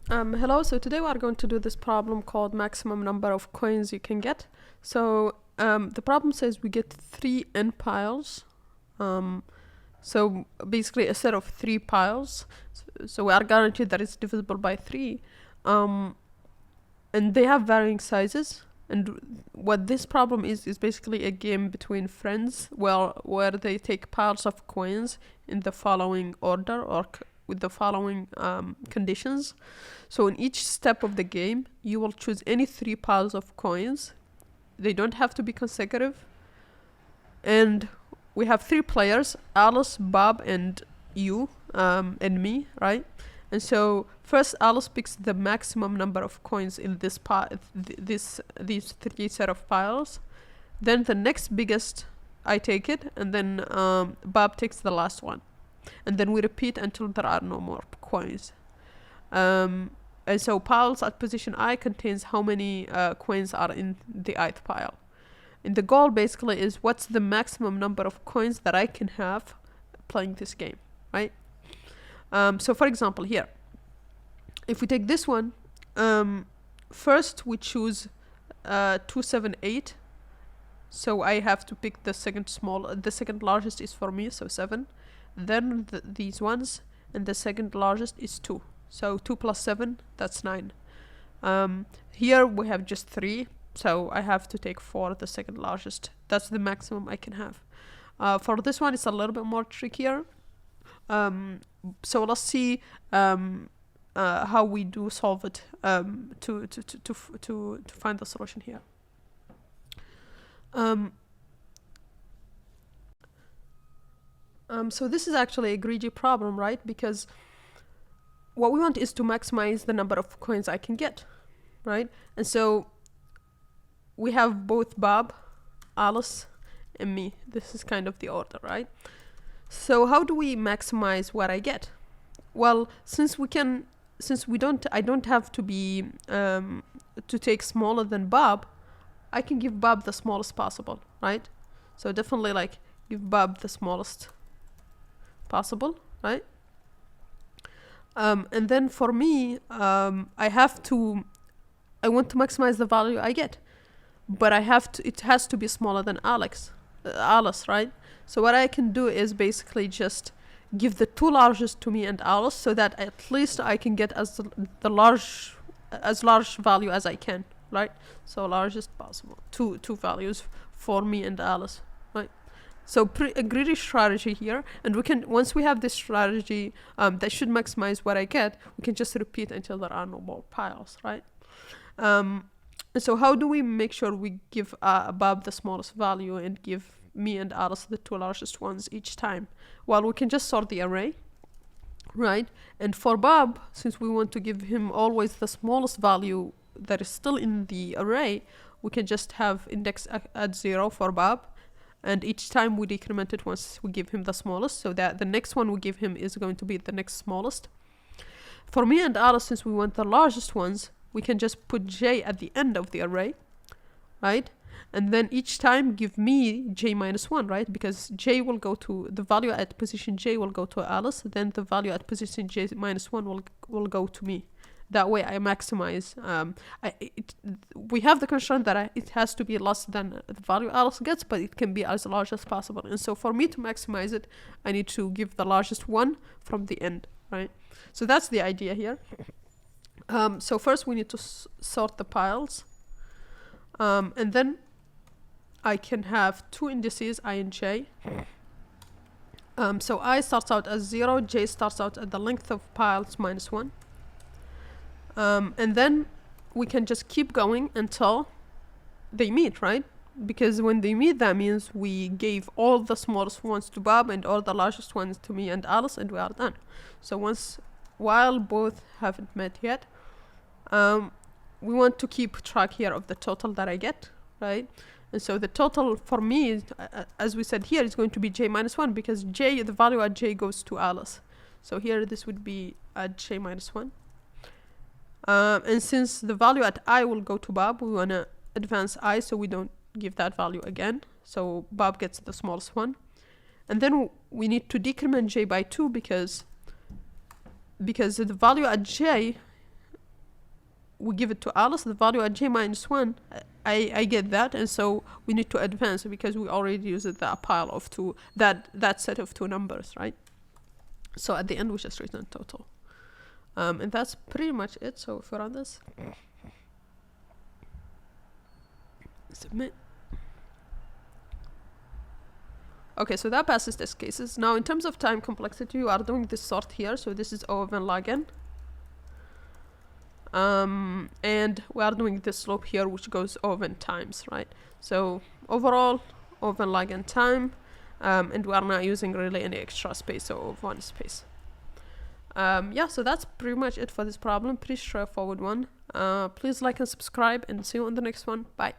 Hello, so today we are going to do this problem called maximum number of coins you can get. So the problem says we get 3 n piles. So basically a set of 3 piles. So we are guaranteed that it's divisible by 3. And they have varying sizes. And what this problem is basically a game between friends where they take piles of coins in the following order or with the following conditions. So in each step of the game, you will choose any 3 piles of coins. They don't have to be consecutive. And we have 3 players, Alice, Bob, and you, and me, right? And so first Alice picks the maximum number of coins in this these 3 set of piles. Then the next biggest, I take it, and then Bob takes the last one. And then we repeat until there are no more coins. And so piles at position I contains how many coins are in the ith pile. And the goal basically is what's the maximum number of coins that I can have playing this game, right? So for example here, if we take this one, first we choose 278. So I have to pick the second largest is for me, so 7. Then these ones, and the second largest is 2. So 2 plus 7, that's 9. Here we have just 3, so I have to take 4, the second largest. That's the maximum I can have. For this one, it's a little bit more trickier. So let's see how we do solve it to find the solution here. So this is actually a greedy problem, right? Because what we want is to maximize the number of coins I can get, right? And so we have both Bob, Alice, and me. This is kind of the order, right? So how do we maximize what I get? Well, I don't have to be to take smaller than Bob. I can give Bob the smallest possible, right? So definitely like give Bob the smallest possible, right? And then for me, I want to maximize the value I get, but it has to be smaller than Alice, right? So what I can do is basically just give the 2 largest to me and Alice, so that at least I can get as large value as I can, right? So largest possible, two values for me and Alice, right? So a greedy strategy here, and once we have this strategy that should maximize what I get, we can just repeat until there are no more piles, right? And so how do we make sure we give Bob the smallest value and give me and Alice the 2 largest ones each time? Well, we can just sort the array, right? And for Bob, since we want to give him always the smallest value that is still in the array, we can just have index at 0 for Bob, and each time we decrement it once we give him the smallest, so that the next one we give him is going to be the next smallest. For me and Alice, since we want the largest ones, we can just put j at the end of the array, right? And then each time give me j minus 1, right? Because j will go to, the value at position j will go to Alice, then the value at position j minus 1 will go to me. That way I maximize, we have the constraint that it has to be less than the value Alice gets, but it can be as large as possible. And so for me to maximize it, I need to give the largest one from the end, right? So that's the idea here. So first we need to sort the piles. And then I can have 2 indices, I and j. So I starts out as 0, j starts out at the length of piles minus 1. And then we can just keep going until they meet, right? Because when they meet, that means we gave all the smallest ones to Bob and all the largest ones to me and Alice, and we are done. So while both haven't met yet, we want to keep track here of the total that I get, right? And so the total for me, is, as we said here, is going to be j minus 1, because the value at j goes to Alice. So here this would be at j minus 1. And since the value at I will go to Bob, we want to advance I, so we don't give that value again. So Bob gets the smallest one. And then we need to decrement j by 2 because the value at j we give it to Alice, the value at j minus 1, I get that, and so we need to advance because we already used that pile of two, that set of two numbers, right? So at the end we just return total. And that's pretty much it. So if we run this, submit. Okay, so that passes test cases. Now in terms of time complexity, you are doing this sort here. So this is O of n log n. And we are doing this slope here, which goes O of n times, right? So overall, O of n log n time, and we are not using really any extra space, so O of 1 space. Yeah, so that's pretty much it for this problem. Pretty straightforward one. Please like and subscribe, and see you on the next one. Bye.